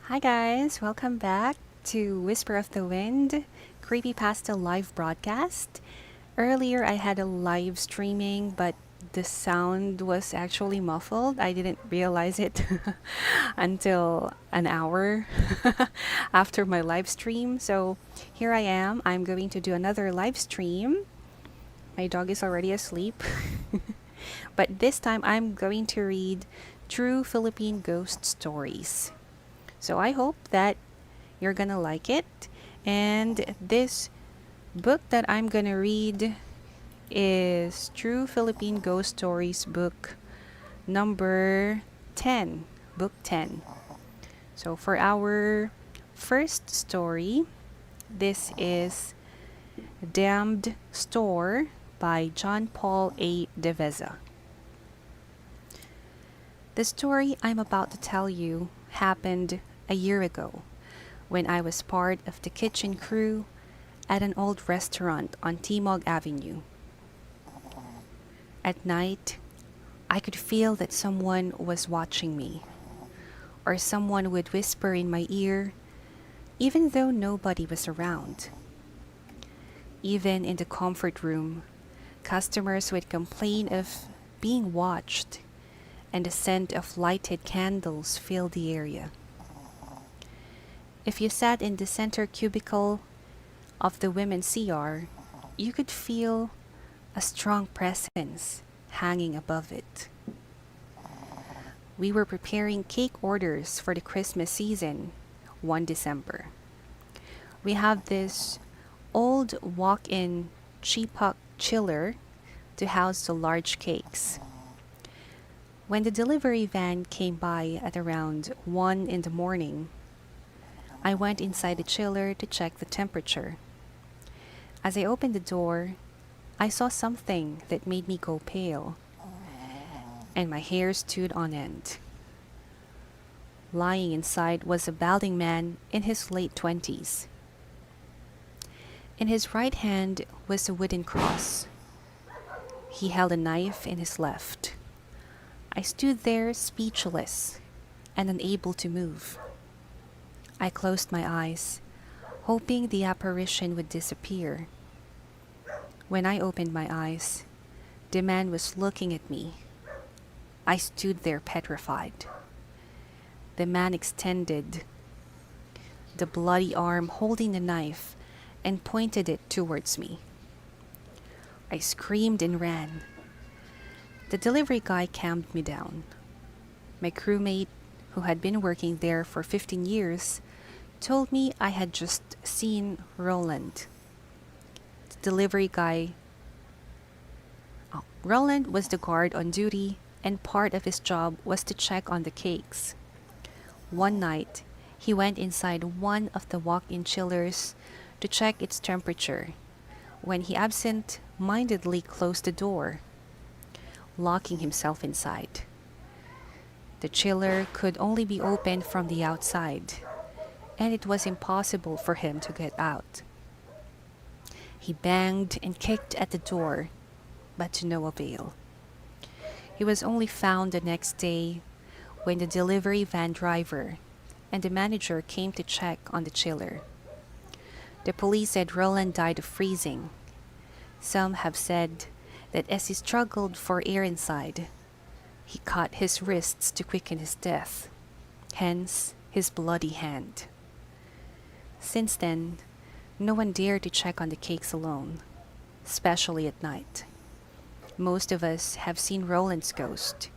Hi guys, welcome back to Whisper of the Wind Creepypasta live broadcast. Earlier I had a live streaming, but the sound was actually muffled. I didn't realize it until an hour after my live stream. So here I am. I'm going to do another live stream. My dog is already asleep. But this time I'm going to read True Philippine Ghost Stories. So I hope that you're gonna like it. And this book that I'm gonna read is True Philippine Ghost Stories book number 10, book 10. So for our first story, this is Damned Store by John Paul A. Deveza. The story I'm about to tell you happened a year ago when I was part of the kitchen crew at an old restaurant on Timog Avenue. At night, I could feel that someone was watching me, or someone would whisper in my ear, even though nobody was around. Even in the comfort room, customers would complain of being watched, and the scent of lighted candles filled the area. If you sat in the center cubicle of the women's CR, you could feel a strong presence hanging above it. We were preparing cake orders for the Christmas season, one December. We have this old walk-in cheapak chiller to house the large cakes. When the delivery van came by at around 1 in the morning, I went inside the chiller to check the temperature. As I opened the door, I saw something that made me go pale, and my hair stood on end. Lying inside was a balding man in his late 20s. In his right hand was a wooden cross. He held a knife in his left. I stood there speechless and unable to move. I closed my eyes, hoping the apparition would disappear. When I opened my eyes, the man was looking at me. I stood there petrified. The man extended the bloody arm holding the knife and pointed it towards me. I screamed and ran. The delivery guy calmed me down. My crewmate, who had been working there for 15 years, told me I had just seen Roland. The delivery guy. Roland was the guard on duty, and part of his job was to check on the cakes. One night, he went inside one of the walk-in chillers to check its temperature when he absent-mindedly closed the door, locking himself inside. The chiller could only be opened from the outside, and it was impossible for him to get out. He banged and kicked at the door, but to no avail. He was only found the next day when the delivery van driver and the manager came to check on the chiller. The police said Roland died of freezing. Some have said that as he struggled for air inside, he cut his wrists to quicken his death, hence his bloody hand. Since then, no one dared to check on the cakes alone, especially at night. Most of us have seen Roland's ghost,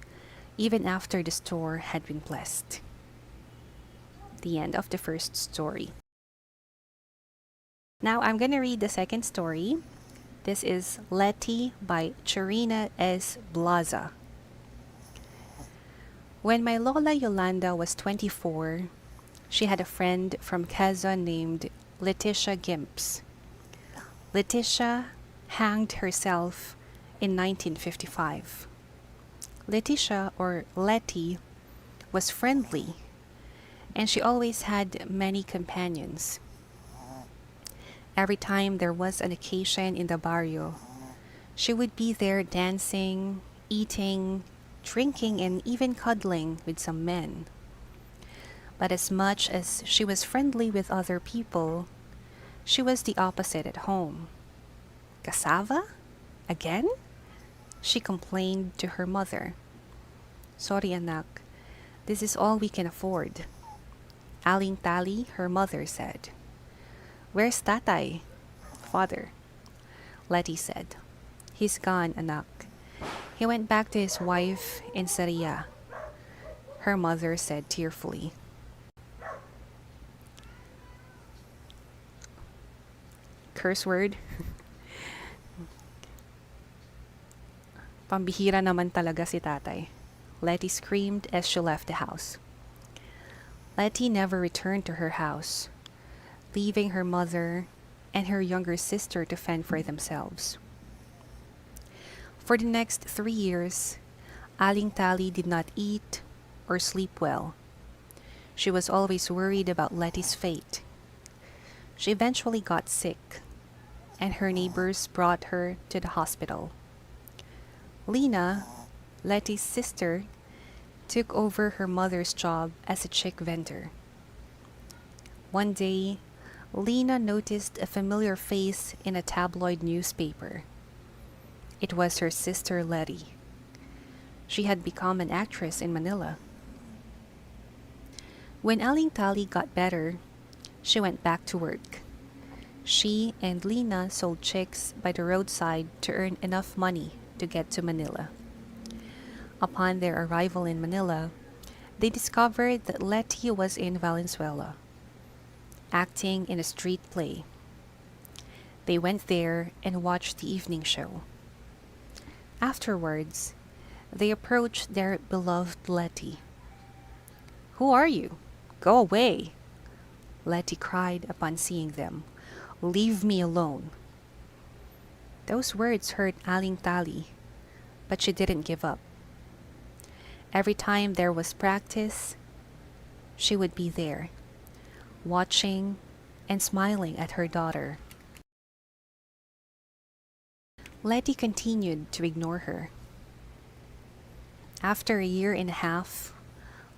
even after the store had been blessed. The end of the first story. Now I'm going to read the second story. This is Letty by Charina S. Blaza. When my Lola Yolanda was 24, she had a friend from Quezon named Leticia Gimps. Leticia hanged herself in 1955. Leticia, or Letty, was friendly, and she always had many companions. Every time there was an occasion in the barrio, she would be there dancing, eating, drinking, and even cuddling with some men. But as much as she was friendly with other people, she was the opposite at home. Cassava? Again? She complained to her mother. Sorry anak, this is all we can afford. Aling Tali, her mother said. Where's tatay? Father. Letty said. He's gone, anak. He went back to his wife in Saria. Her mother said tearfully. Curse word. Pambihira naman talaga si tatay. Letty screamed as she left the house. Letty never returned to her house, leaving her mother and her younger sister to fend for themselves. For the next 3 years, Aling Tali did not eat or sleep well. She was always worried about Letty's fate. She eventually got sick, and her neighbors brought her to the hospital. Lena, Letty's sister, took over her mother's job as a chick vendor. One day, Lena noticed a familiar face in a tabloid newspaper. It was her sister Letty. She had become an actress in Manila. When Aling Tali got better, she went back to work. She and Lena sold chicks by the roadside to earn enough money to get to Manila. Upon their arrival in Manila, they discovered that Letty was in Valenzuela, acting in a street play. They went there and watched the evening show. Afterwards, they approached their beloved Letty. Who are you? Go away, Letty cried upon seeing them. Leave me alone. Those words hurt Aling Tali, but she didn't give up. Every time there was practice, she would be there, watching and smiling at her daughter. Letty continued to ignore her. After a year and a half,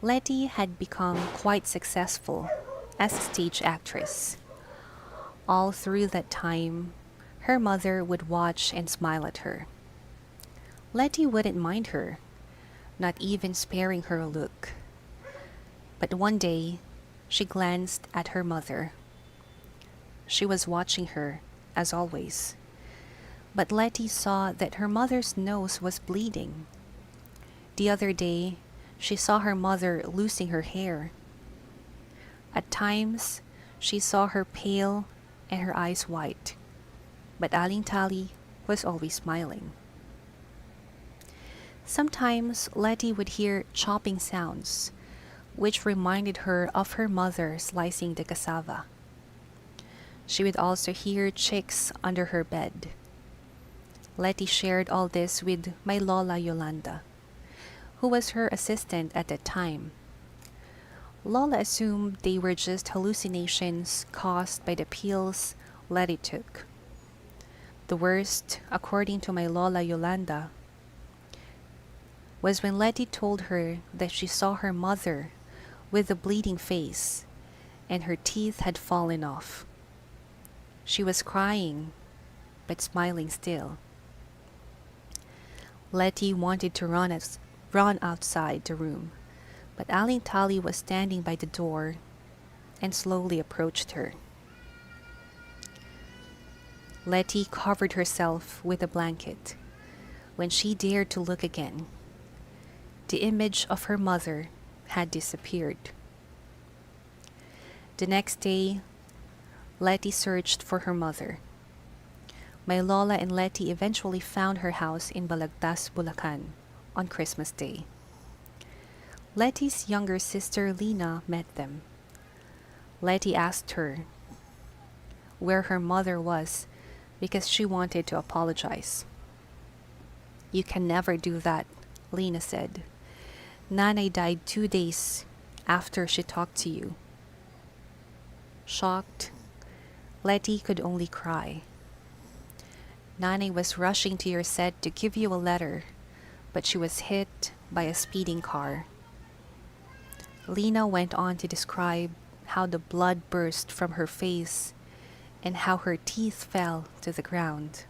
Letty had become quite successful as a stage actress. All through that time, her mother would watch and smile at her. Letty wouldn't mind her, not even sparing her a look. But one day, she glanced at her mother. She was watching her, as always. But Letty saw that her mother's nose was bleeding. The other day, she saw her mother losing her hair. At times, she saw her pale and her eyes white. But Aling Tali was always smiling. Sometimes Letty would hear chopping sounds, which reminded her of her mother slicing the cassava. She would also hear chicks under her bed. Letty shared all this with my Lola Yolanda, who was her assistant at that time. Lola assumed they were just hallucinations caused by the pills Letty took. The worst, according to my Lola Yolanda, was when Letty told her that she saw her mother with a bleeding face and her teeth had fallen off. She was crying, but smiling still. Letty wanted to run outside the room, but Aling Tali was standing by the door and slowly approached her. Letty covered herself with a blanket. When she dared to look again, the image of her mother had disappeared. The next day, Letty searched for her mother. My Lola and Letty eventually found her house in Balagtas, Bulacan on Christmas Day. Letty's younger sister Lena met them. Letty asked her where her mother was because she wanted to apologize. You can never do that, Lena said. Nanay died 2 days after she talked to you. Shocked, Letty could only cry. Nanay was rushing to your set to give you a letter, but she was hit by a speeding car. Lena went on to describe how the blood burst from her face and how her teeth fell to the ground.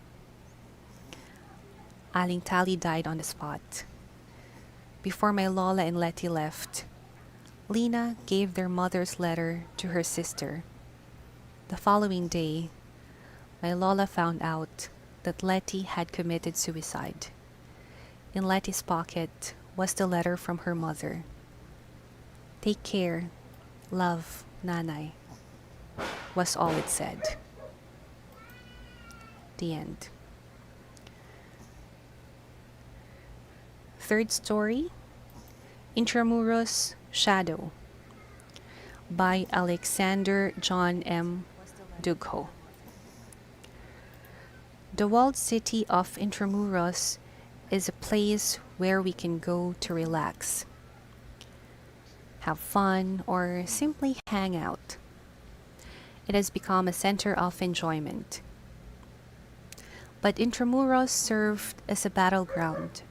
Aling Tali died on the spot. Before my Lola and Letty left, Lena gave their mother's letter to her sister. The following day, my Lola found out that Letty had committed suicide. In Letty's pocket was the letter from her mother. "Take care, love, Nanay," was all it said. The end. Third story, Intramuros Shadow, by Alexander John M. Dugho. The walled city of Intramuros is a place where we can go to relax, have fun, or simply hang out. It has become a center of enjoyment. But Intramuros served as a battleground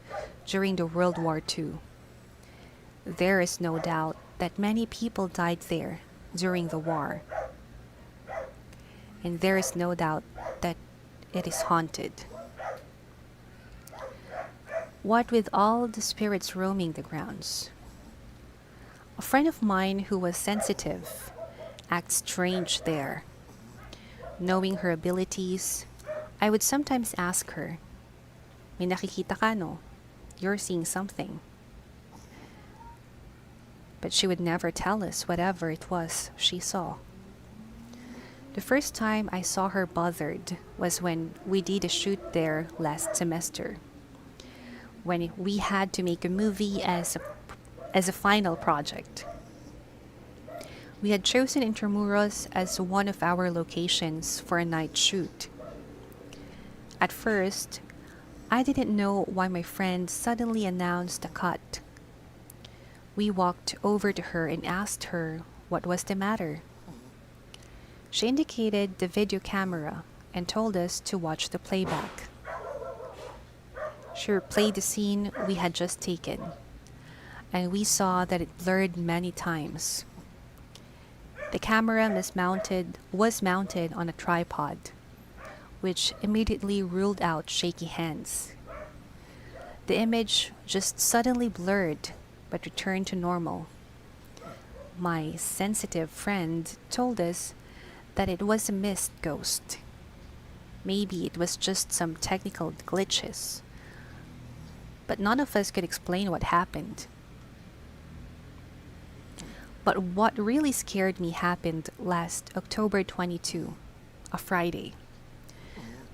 during the World War II. There is no doubt that many people died there during the war. And there is no doubt that it is haunted. What with all the spirits roaming the grounds? A friend of mine who was sensitive acts strange there. Knowing her abilities, I would sometimes ask her, "May nakikita ka, no? You're seeing something." But she would never tell us whatever it was she saw. The first time I saw her bothered was when we did a shoot there last semester, when we had to make a movie as a final project. We had chosen Intramuros as one of our locations for a night shoot. At first, I didn't know why my friend suddenly announced a cut. We walked over to her and asked her what was the matter. She indicated the video camera and told us to watch the playback. She replayed the scene we had just taken, and we saw that it blurred many times. The camera was mounted on a tripod, which immediately ruled out shaky hands. The image just suddenly blurred but returned to normal. My sensitive friend told us that it was a mist ghost. Maybe it was just some technical glitches, but none of us could explain what happened. But what really scared me happened last October 22, a Friday.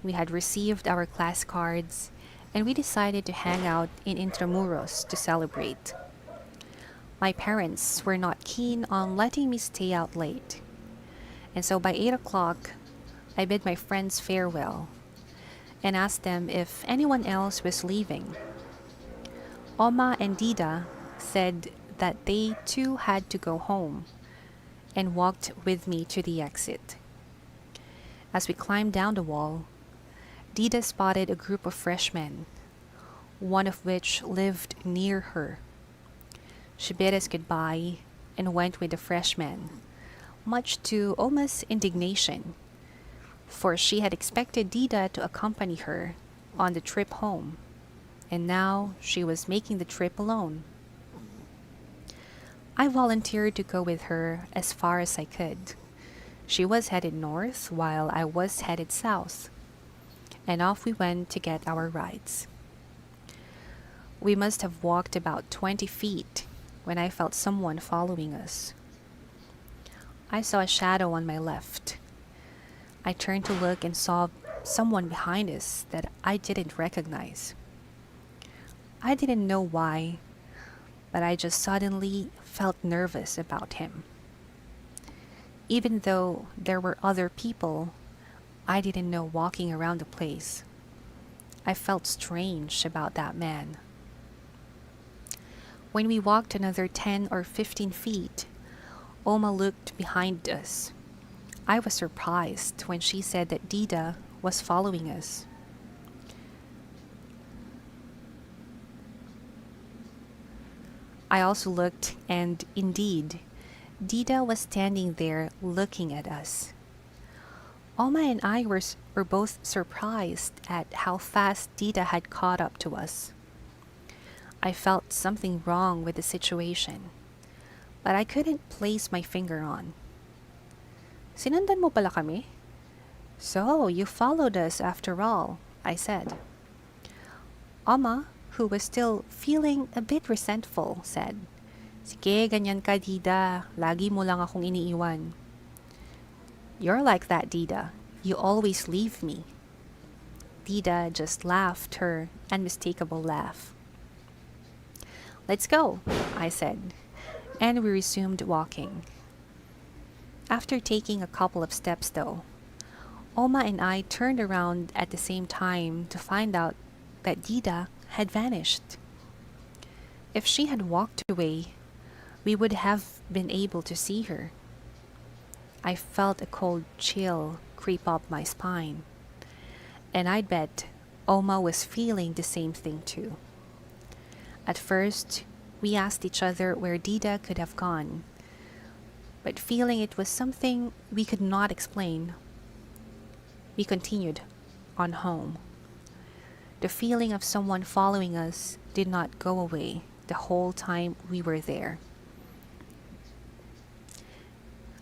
We had received our class cards and we decided to hang out in Intramuros to celebrate. My parents were not keen on letting me stay out late, and so by 8 o'clock, I bid my friends farewell and asked them if anyone else was leaving. Oma and Dida said that they too had to go home and walked with me to the exit. As we climbed down the wall, Dida spotted a group of freshmen, one of which lived near her. She bid us goodbye and went with the freshmen, much to Oma's indignation, for she had expected Dida to accompany her on the trip home, and now she was making the trip alone. I volunteered to go with her as far as I could. She was headed north while I was headed south, and off we went to get our rides. We must have walked about 20 feet when I felt someone following us. I saw a shadow on my left. I turned to look and saw someone behind us that I didn't recognize. I didn't know why, but I just suddenly felt nervous about him. Even though there were other people I didn't know walking around the place, I felt strange about that man. When we walked another 10 or 15 feet, Oma looked behind us. I was surprised when she said that Dida was following us. I also looked, and indeed, Dida was standing there looking at us. Alma and I were both surprised at how fast Dida had caught up to us. I felt something wrong with the situation, but I couldn't place my finger on. Sinundan mo pala kami? So, you followed us after all, I said. Alma, who was still feeling a bit resentful, said, Sige, ganyan ka, Dida. Lagi mo lang akong iniiwan. You're like that, Dida. You always leave me. Dida just laughed her unmistakable laugh. Let's go, I said, and we resumed walking. After taking a couple of steps, though, Oma and I turned around at the same time to find out that Dida had vanished. If she had walked away, we would have been able to see her. I felt a cold chill creep up my spine, and I'd bet Oma was feeling the same thing too. At first, we asked each other where Dida could have gone, but feeling it was something we could not explain, we continued on home. The feeling of someone following us did not go away the whole time we were there.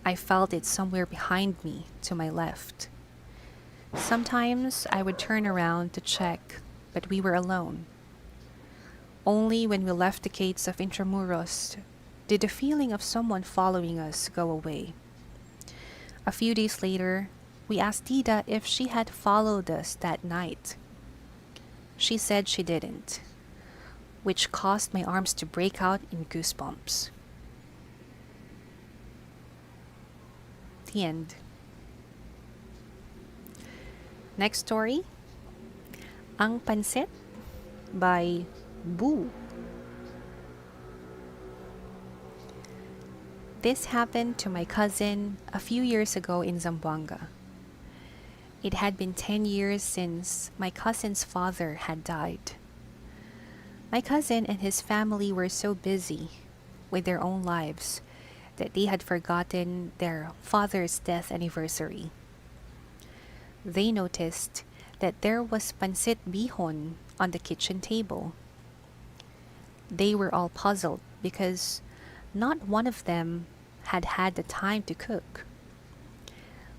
I felt it somewhere behind me to my left. Sometimes I would turn around to check, but we were alone. Only when we left the gates of Intramuros did the feeling of someone following us go away. A few days later, we asked Dida if she had followed us that night. She said she didn't, which caused my arms to break out in goosebumps. The end. Next story, Ang Pansit by Boo. This happened to my cousin a few years ago in Zamboanga. It had been 10 years since my cousin's father had died. My cousin and his family were so busy with their own lives that they had forgotten their father's death anniversary. They noticed that there was pansit bihon on the kitchen table. They were all puzzled because not one of them had had the time to cook.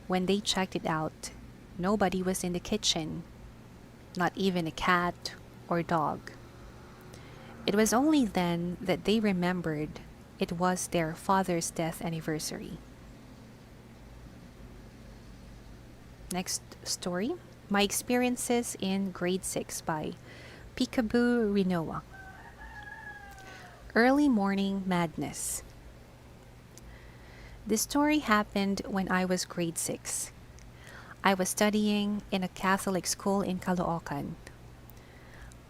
When they checked it out, nobody was in the kitchen, not even a cat or dog. It was only then that they remembered it was their father's death anniversary. Next story, My Experiences in Grade 6 by Peekaboo Rinoa. Early Morning Madness. This story happened when I was grade 6. I was studying in a Catholic school in Caloocan.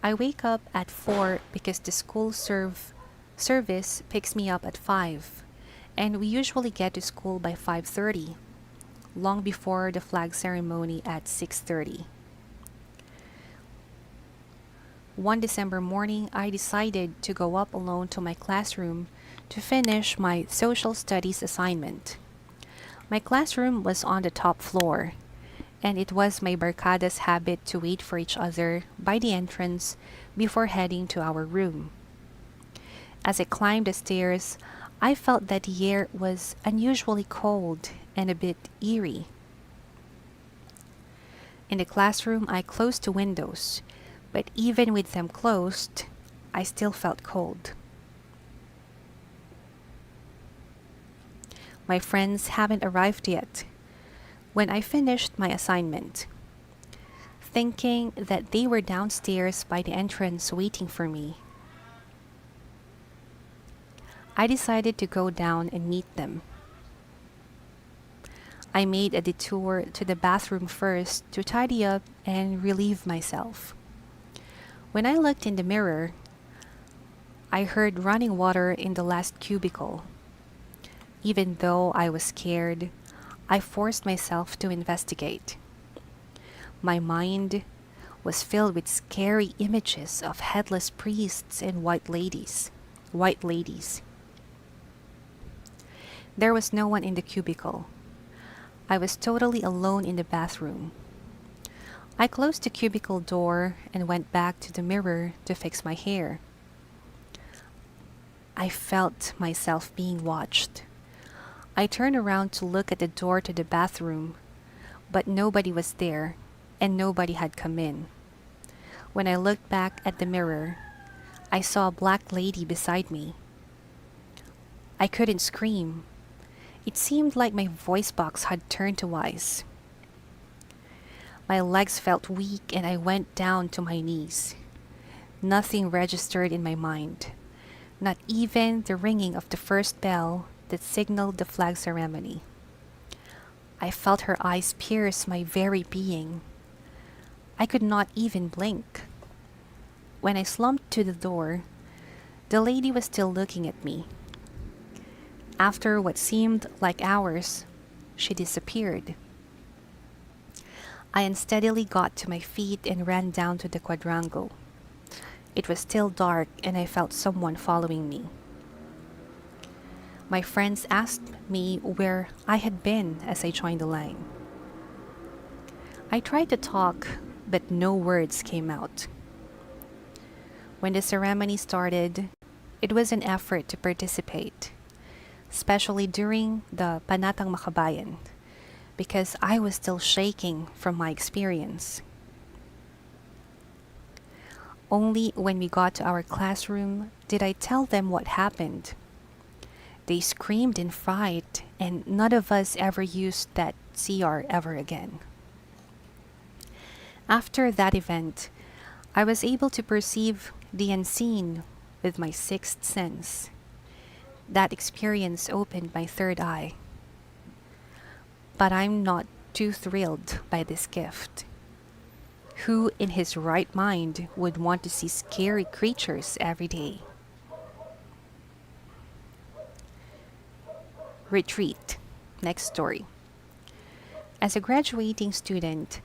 I wake up at 4 because the school service picks me up at 5, and we usually get to school by 5:30, long before the flag ceremony at 6:30. One December morning, I decided to go up alone to my classroom to finish my social studies assignment. My classroom was on the top floor, and it was my barkada's habit to wait for each other by the entrance before heading to our room. As I climbed the stairs, I felt that the air was unusually cold and a bit eerie. In the classroom, I closed the windows, but even with them closed, I still felt cold. My friends haven't arrived yet when I finished my assignment. Thinking that they were downstairs by the entrance waiting for me, I decided to go down and meet them. I made a detour to the bathroom first to tidy up and relieve myself. When I looked in the mirror, I heard running water in the last cubicle. Even though I was scared, I forced myself to investigate. My mind was filled with scary images of headless priests and white ladies white ladies. There was no one in the cubicle. I was totally alone in the bathroom. I closed the cubicle door and went back to the mirror to fix my hair. I felt myself being watched. I turned around to look at the door to the bathroom, but nobody was there and nobody had come in. When I looked back at the mirror, I saw a black lady beside me. I couldn't scream. It seemed like my voice box had turned to ice. My legs felt weak and I went down to my knees. Nothing registered in my mind, not even the ringing of the first bell that signaled the flag ceremony. I felt her eyes pierce my very being. I could not even blink. When I slumped to the door, the lady was still looking at me. After what seemed like hours, she disappeared. I unsteadily got to my feet and ran down to the quadrangle. It was still dark and I felt someone following me. My friends asked me where I had been as I joined the line. I tried to talk, but no words came out. When the ceremony started, it was an effort to participate, especially during the Panatang Makabayan, because I was still shaking from my experience. Only when we got to our classroom did I tell them what happened. They screamed in fright, and none of us ever used that CR ever again. After that event, I was able to perceive the unseen with my sixth sense. That experience opened my third eye. But I'm not too thrilled by this gift. Who in his right mind would want to see scary creatures every day? Retreat. Next story. As a graduating student,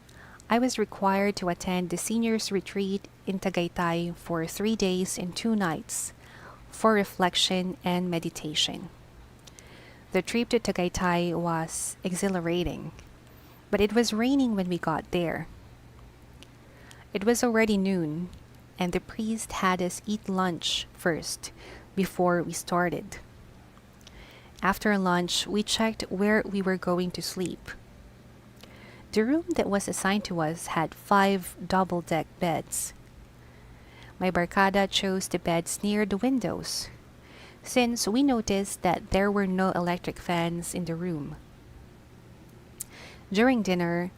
I was required to attend the seniors retreat in Tagaytay for 3 days and 2 nights for reflection and meditation. The trip to Tagaytay was exhilarating, but it was raining when we got there. It was already noon, and the priest had us eat lunch first before we started. After lunch, we checked where we were going to sleep. The room that was assigned to us had 5 double-deck beds. My barkada chose the beds near the windows, since we noticed that there were no electric fans in the room. During dinner,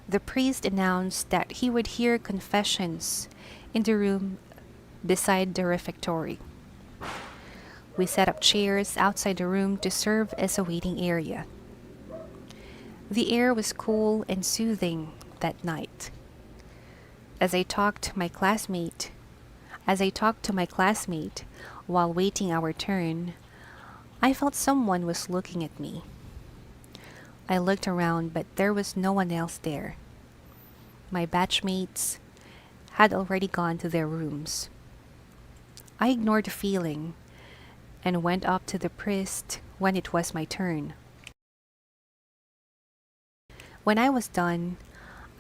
the priest announced that he would hear confessions in the room beside the refectory. We set up chairs outside the room to serve as a waiting area. The air was cool and soothing that night. As I talked to my classmate while waiting our turn, I felt someone was looking at me. I looked around, but there was no one else there. My batchmates had already gone to their rooms. I ignored the feeling and went up to the priest when it was my turn. When I was done,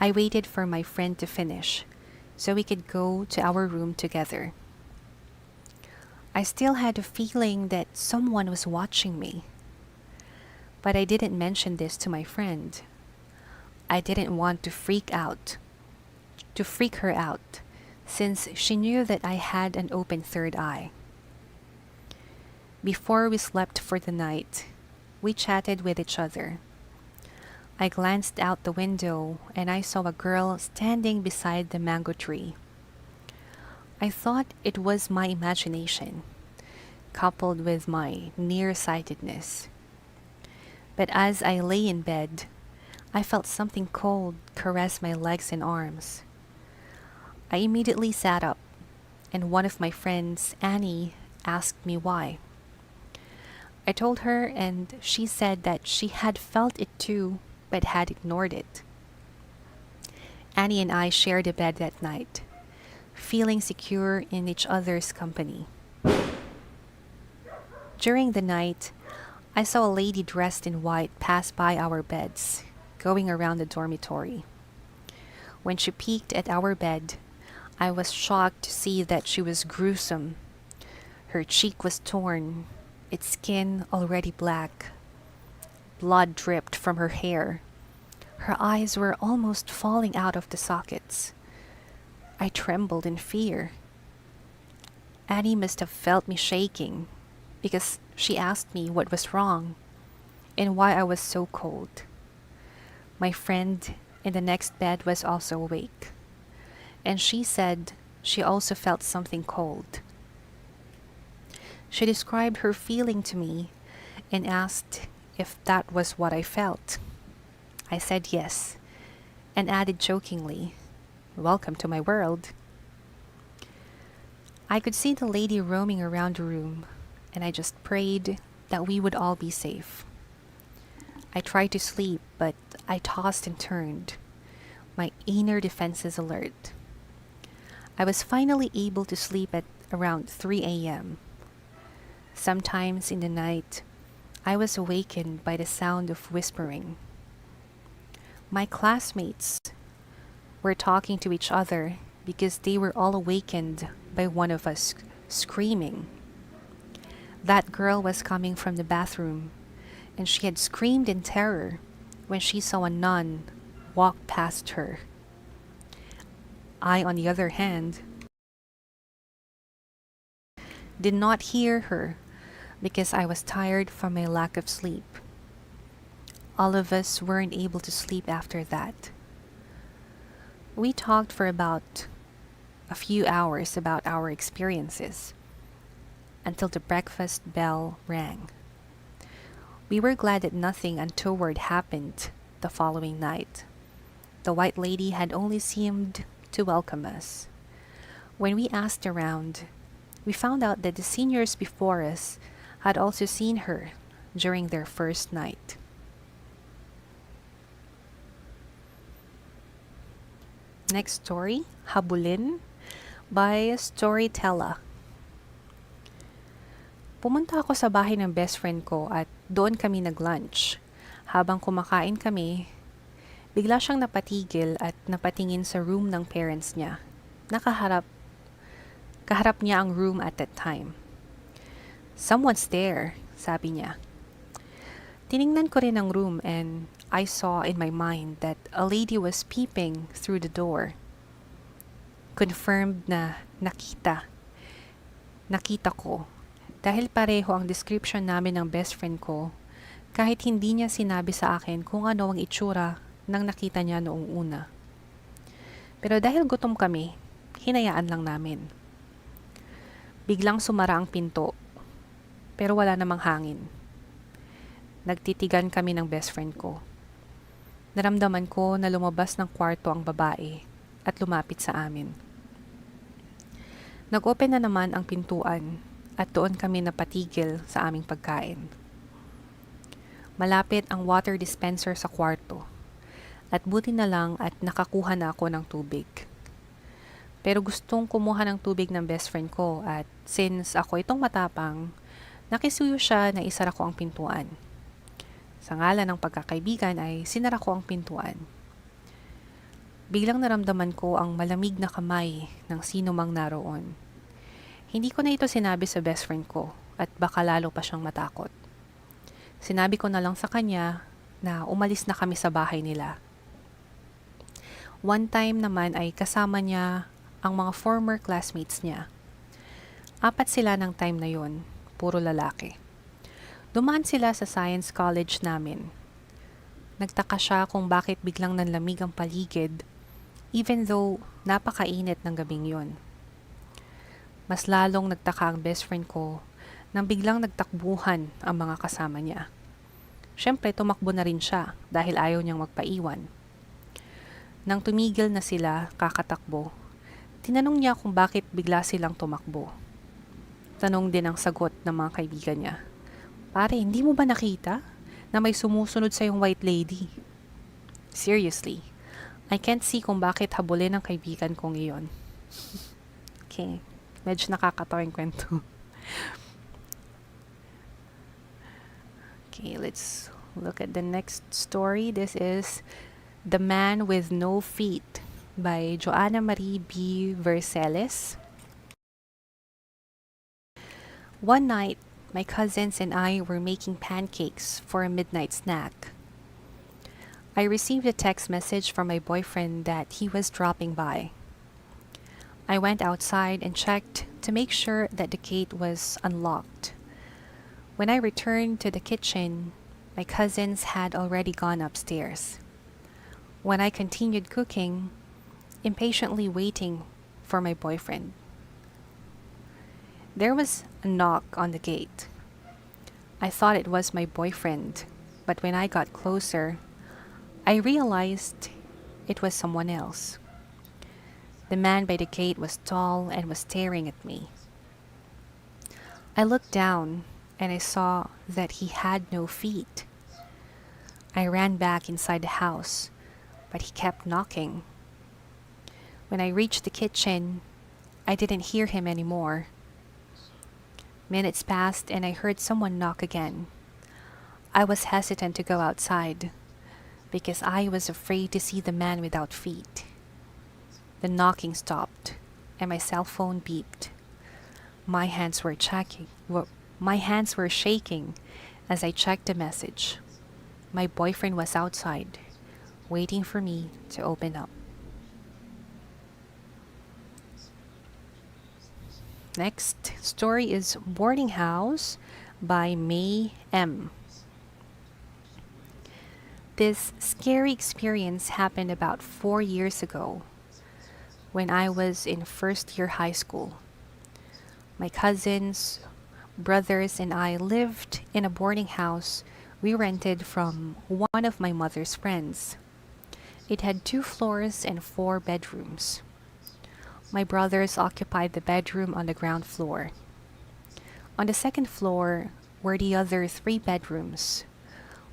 I waited for my friend to finish so we could go to our room together. I still had a feeling that someone was watching me, but I didn't mention this to my friend. I didn't want to freak her out, since she knew that I had an open third eye. Before we slept for the night, we chatted with each other. I glanced out the window and I saw a girl standing beside the mango tree. I thought it was my imagination, coupled with my nearsightedness. But as I lay in bed, I felt something cold caress my legs and arms. I immediately sat up, and one of my friends, Annie, asked me why. I told her, and she said that she had felt it too, but had ignored it. Annie and I shared a bed that night, feeling secure in each other's company. During the night, I saw a lady dressed in white pass by our beds, going around the dormitory. When she peeked at our bed, I was shocked to see that she was gruesome. Her cheek was torn, its skin already black. Blood dripped from her hair. Her eyes were almost falling out of the sockets. I trembled in fear. Annie must have felt me shaking because she asked me what was wrong and why I was so cold. My friend in the next bed was also awake, and she said she also felt something cold. She described her feeling to me and asked if that was what I felt. I said yes, and added jokingly, "Welcome to my world." I could see the lady roaming around the room, and I just prayed that we would all be safe. I tried to sleep, but I tossed and turned, my inner defenses alert. I was finally able to sleep at around 3 a.m. Sometimes in the night, I was awakened by the sound of whispering. My classmates were talking to each other because they were all awakened by one of us screaming. That girl was coming from the bathroom, and she had screamed in terror when she saw a nun walk past her. I, on the other hand, did not hear her because I was tired from my lack of sleep. All of us weren't able to sleep after that. We talked for about a few hours about our experiences until the breakfast bell rang. We were glad that nothing untoward happened the following night. The white lady had only seemed to welcome us. When we asked around, we found out that the seniors before us had also seen her during their first night. Next story, Habulin by Storytella. Pumunta ako sa bahay ng best friend ko at doon kami nag-lunch. Habang kumakain kami, bigla siyang napatigil at napatingin sa room ng parents niya. Kaharap niya ang room at that time. "Someone's there," sabi niya. Tiningnan ko rin ang room and I saw in my mind that a lady was peeping through the door. Confirmed na nakita ko dahil pareho ang description namin ng best friend ko kahit hindi niya sinabi sa akin kung ano ang itsura ng nakita niya noong una. Pero dahil gutom kami, hinayaan lang namin. Biglang sumara ang pinto, pero wala namang hangin. Nagtitigan kami ng best friend ko. Naramdaman ko na lumabas ng kwarto ang babae at lumapit sa amin. Nag-open na naman ang pintuan at doon kami napatigil sa aming pagkain. Malapit ang water dispenser sa kwarto at buti na lang at nakakuha na ako ng tubig. Pero gustong kumuha ng tubig ng best friend ko at since ako itong matapang, nakisuyo siya na isara ko ang pintuan. Sa ngalan ng pagkakaibigan ay sinara ko ang pintuan. Biglang naramdaman ko ang malamig na kamay ng sino mang naroon. Hindi ko na ito sinabi sa best friend ko at baka lalo pa siyang matakot. Sinabi ko na lang sa kanya na umalis na kami sa bahay nila. One time naman ay kasama niya ang mga former classmates niya. 4 sila ng time na yon, puro lalaki. Dumaan sila sa science college namin. Nagtaka siya kung bakit biglang nanlamig ang paligid even though napakainit ng gabing yon. Mas lalong nagtaka ang best friend ko nang biglang nagtakbuhan ang mga kasama niya. Siyempre tumakbo na rin siya dahil ayaw niyang magpaiwan. Nang tumigil na sila kakatakbo, tinanong niya kung bakit bigla silang tumakbo. Tanong din ang sagot ng mga kaibigan niya. "Pare, hindi mo ba nakita na may sumusunod sa yung white lady?" Seriously, I can't see kung bakit habulin ang kaibigan kong iyon. Okay, medyo nakakatawa yung kwento. Okay, let's look at the next story. This is The Man with No Feet by Joanna Vercecles. One night, my cousins and I were making pancakes for a midnight snack. I received a text message from my boyfriend that he was dropping by. I went outside and checked to make sure that the gate was unlocked. When I returned to the kitchen, my cousins had already gone upstairs. When I continued cooking, impatiently waiting for my boyfriend, there was a knock on the gate. I thought it was my boyfriend, but when I got closer, I realized it was someone else. The man by the gate was tall and was staring at me. I looked down and I saw that he had no feet. I ran back inside the house, but he kept knocking. When I reached the kitchen, I didn't hear him anymore. Minutes passed and I heard someone knock again. I was hesitant to go outside because I was afraid to see the man without feet. The knocking stopped and my cell phone beeped. My hands were shaking as I checked the message. My boyfriend was outside, waiting for me to open up. Next story is Boarding House by May M. This scary experience happened about 4 years ago when I was in first year high school. My cousins, brothers, and I lived in a boarding house we rented from one of my mother's friends. It had 2 floors and 4 bedrooms. My brothers occupied the bedroom on the ground floor. On the second floor were the other 3 bedrooms.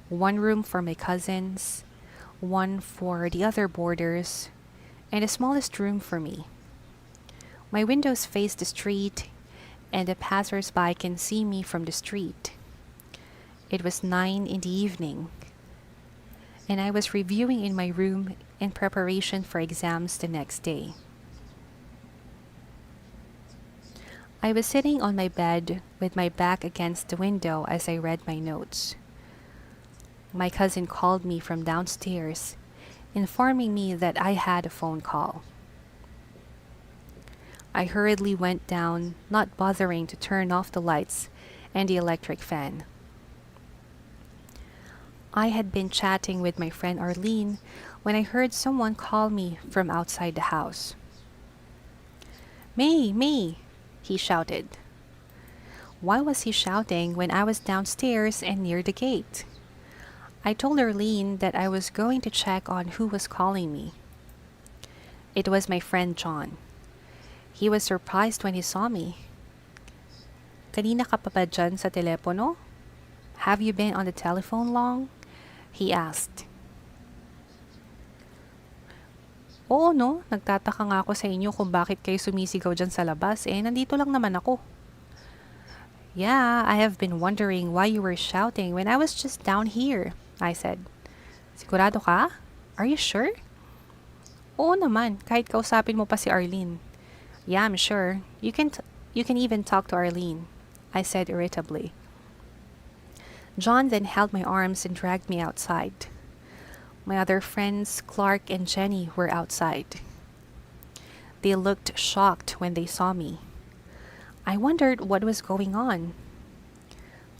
1 room for my cousins, 1 for the other boarders, and the smallest room for me. My windows face the street, and the passers-by can see me from the street. It was 9 in the evening, and I was reviewing in my room in preparation for exams the next day. I was sitting on my bed with my back against the window as I read my notes. My cousin called me from downstairs, informing me that I had a phone call. I hurriedly went down, not bothering to turn off the lights and the electric fan. I had been chatting with my friend Arlene when I heard someone call me from outside the house. May, he shouted. Why was he shouting when I was downstairs and near the gate? I told Arlene that I was going to check on who was calling me. It was my friend John. He was surprised when he saw me. Kanina ka pa ba dyan sa telepono? Have you been on the telephone long? He asked. Oo no, nagtataka nga ako sa inyo kung bakit kayo sumisigaw dyan sa labas nandito lang naman ako. Yeah, I have been wondering why you were shouting when I was just down here, I said. Sigurado ka? Are you sure? Oo naman, kahit kausapin mo pa si Arlene. Yeah, I'm sure. You can even talk to Arlene, I said irritably. John then held my arms and dragged me outside. My other friends, Clark and Jenny, were outside. They looked shocked when they saw me. I wondered what was going on.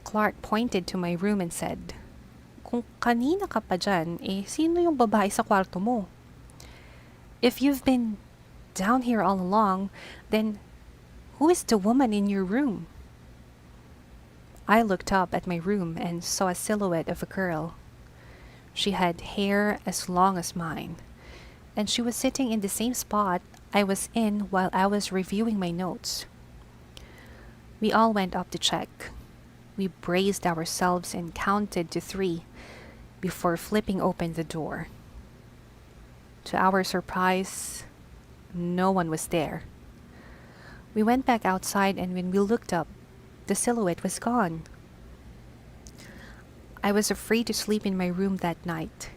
Clark pointed to my room and said, Kung kanina ka pa dyan, sino yung babae sa kwarto mo? If you've been down here all along, then who is the woman in your room? I looked up at my room and saw a silhouette of a girl. She had hair as long as mine, and she was sitting in the same spot I was in while I was reviewing my notes. We all went up to check. We braced ourselves and counted to 3 before flipping open the door. To our surprise, no one was there. We went back outside, and when we looked up, the silhouette was gone. I was afraid to sleep in my room that night,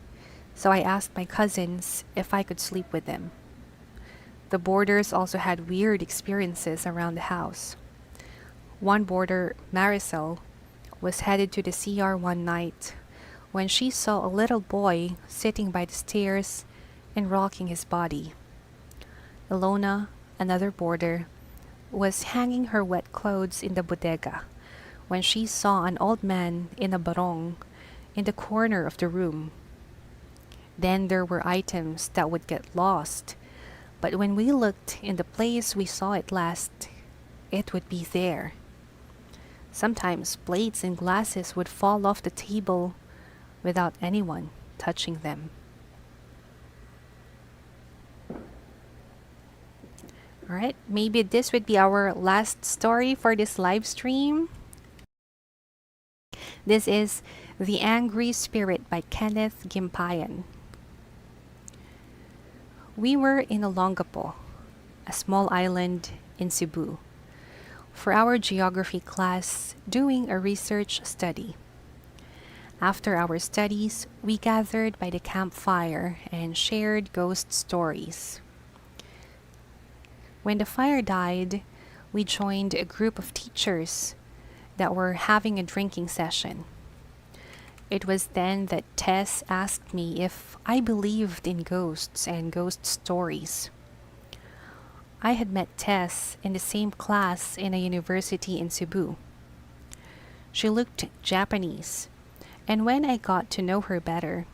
so I asked my cousins if I could sleep with them. The boarders also had weird experiences around the house. One boarder, Marisol, was headed to the CR one night when she saw a little boy sitting by the stairs and rocking his body. Ilona, another boarder, was hanging her wet clothes in the bodega when she saw an old man in a barong in the corner of the room. Then there were items that would get lost, but when we looked in the place we saw it last, it would be there. Sometimes plates and glasses would fall off the table without anyone touching them. Alright, maybe this would be our last story for this live stream. This is The Angry Spirit by Kenneth Gimpayan. We were in Olongapo, a small island in Cebu, for our geography class doing a research study. After our studies, we gathered by the campfire and shared ghost stories. When the fire died, we joined a group of teachers that were having a drinking session. It was then that Tess asked me if I believed in ghosts and ghost stories. I had met Tess in the same class in a university in Cebu. She looked Japanese, and when I got to know her better,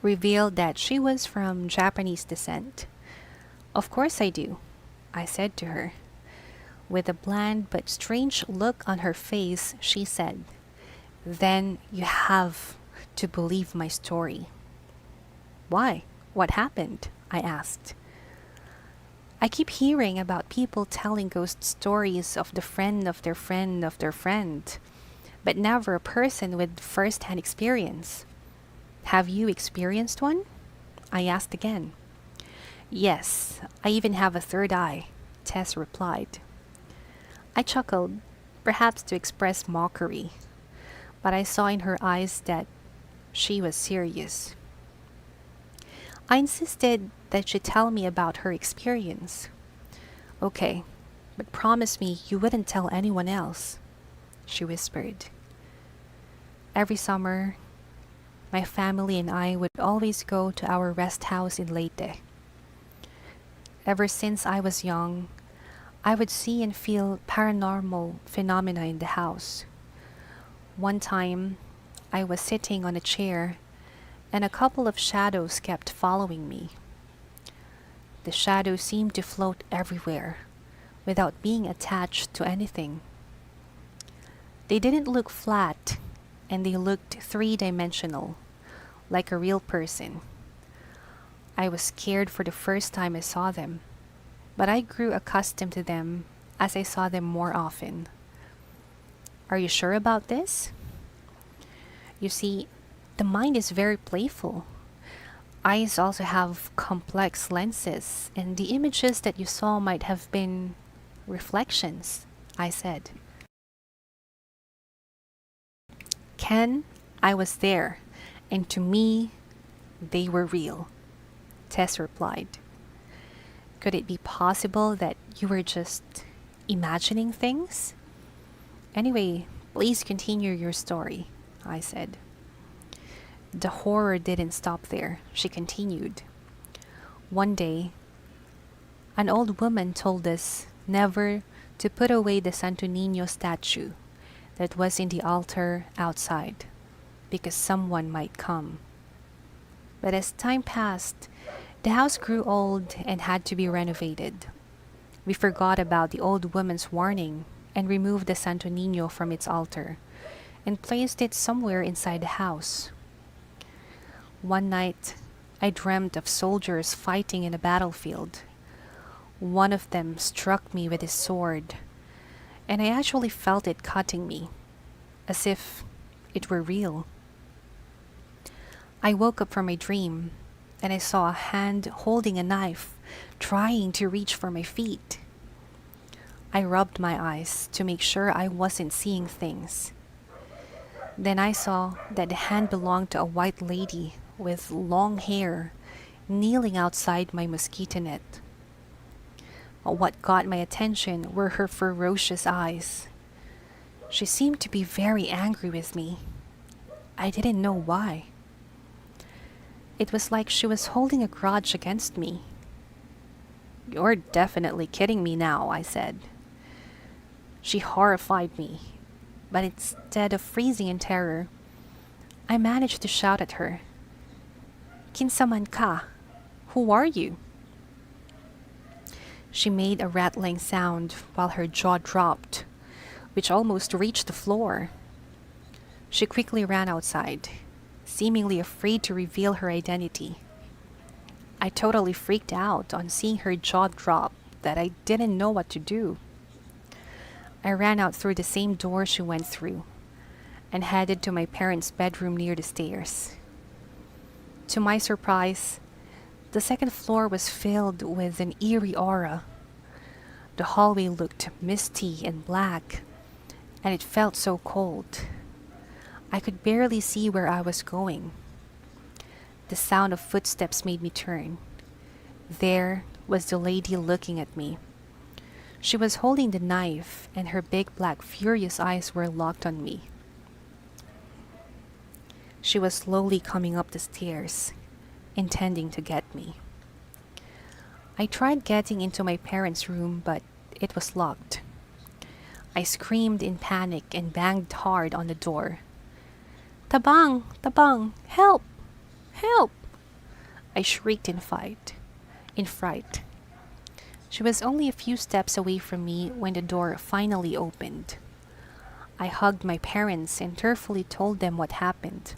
revealed that she was from Japanese descent. "Of course I do," I said to her. With a bland but strange look on her face, she said, "Then you have to believe my story." "Why? What happened?" I asked. "I keep hearing about people telling ghost stories of the friend of their friend of their friend, but never a person with first-hand experience. Have you experienced one?" I asked again. "Yes, I even have a third eye," Tess replied. I chuckled, perhaps to express mockery, but I saw in her eyes that she was serious. I insisted that she tell me about her experience. "Okay, but promise me you wouldn't tell anyone else," she whispered. Every summer, my family and I would always go to our rest house in Leyte. Ever since I was young, I would see and feel paranormal phenomena in the house. One time, I was sitting on a chair and a couple of shadows kept following me. The shadows seemed to float everywhere without being attached to anything. They didn't look flat, and they looked three-dimensional, like a real person. I was scared for the first time I saw them, but I grew accustomed to them as I saw them more often. "Are you sure about this?" You see, the mind is very playful. Eyes also have complex lenses, and the images that you saw might have been reflections, I said. "Ken, I was there, and to me, they were real," Tess replied. "Could it be possible that you were just imagining things?" "Anyway, please continue your story," I said. The horror didn't stop there, she continued. "One day, an old woman told us never to put away the Santo Niño statue that was in the altar outside, because someone might come. But as time passed, the house grew old and had to be renovated. We forgot about the old woman's warning and removed the Santo Niño from its altar and placed it somewhere inside the house. One night, I dreamt of soldiers fighting in a battlefield. One of them struck me with his sword, and I actually felt it cutting me, as if it were real. I woke up from my dream, and I saw a hand holding a knife, trying to reach for my feet. I rubbed my eyes to make sure I wasn't seeing things. Then I saw that the hand belonged to a white lady with long hair kneeling outside my mosquito net. But what got my attention were her ferocious eyes. She seemed to be very angry with me. I didn't know why. It was like she was holding a grudge against me. "You're definitely kidding me now," I said. She horrified me, but instead of freezing in terror, I managed to shout at her, "Kinsa man ka? Who are you?" She made a rattling sound while her jaw dropped, which almost reached the floor. She quickly ran outside, seemingly afraid to reveal her identity. I totally freaked out on seeing her jaw drop that I didn't know what to do. I ran out through the same door she went through and headed to my parents' bedroom near the stairs. To my surprise, the second floor was filled with an eerie aura. The hallway looked misty and black, and it felt so cold. I could barely see where I was going. The sound of footsteps made me turn. There was the lady looking at me. She was holding the knife, and her big black furious eyes were locked on me. She was slowly coming up the stairs, intending to get me. I tried getting into my parents' room, but it was locked. I screamed in panic and banged hard on the door. "Tabang! Tabang! Help! Help!" I shrieked in fright. She was only a few steps away from me when the door finally opened. I hugged my parents and tearfully told them what happened.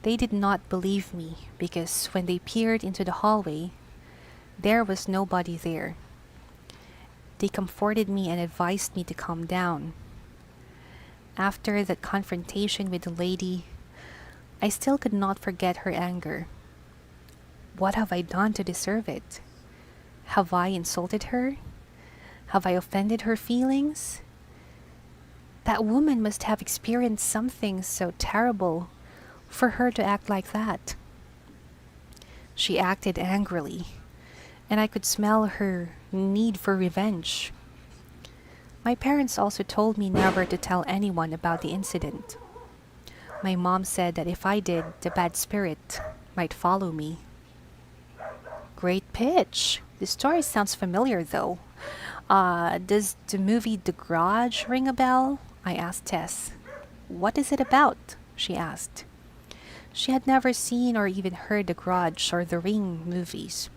They did not believe me because when they peered into the hallway, there was nobody there. They comforted me and advised me to calm down. After that confrontation with the lady, I still could not forget her anger. What have I done to deserve it? Have I insulted her? Have I offended her feelings? That woman must have experienced something so terrible for her to act like that. She acted angrily, and I could smell her need for revenge. My parents also told me never to tell anyone about the incident. My mom said that if I did, the bad spirit might follow me. Great pitch. The story sounds familiar though. Does the movie The Grudge ring a bell? I asked Tess. "What is it about?" she asked. She had never seen or even heard The Grudge or The Ring movies.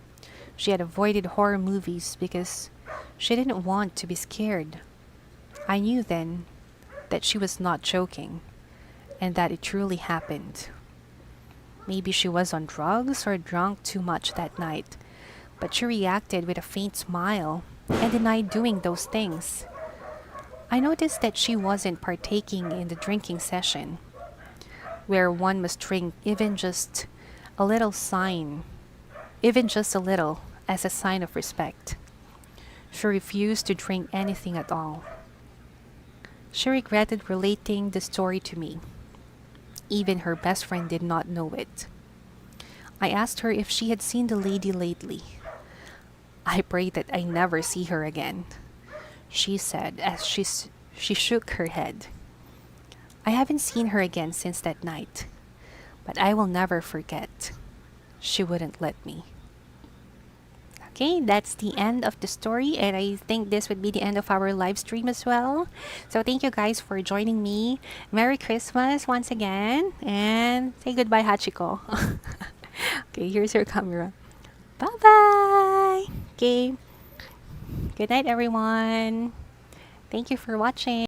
She had avoided horror movies because she didn't want to be scared. I knew then that she was not joking and that it truly happened. Maybe she was on drugs or drunk too much that night, but she reacted with a faint smile and denied doing those things. I noticed that she wasn't partaking in the drinking session, where one must drink even just a little, as a sign of respect. She refused to drink anything at all. She regretted relating the story to me. Even her best friend did not know it. I asked her if she had seen the lady lately. I prayed that I never see her again, she said as she shook her head. I haven't seen her again since that night, but I will never forget. She wouldn't let me. Okay, that's the end of the story, and I think this would be the end of our live stream as well. So thank you guys for joining me. Merry Christmas once again, and say goodbye, Hachiko. Okay, here's your camera. Bye-bye. Okay, good night, everyone. Thank you for watching.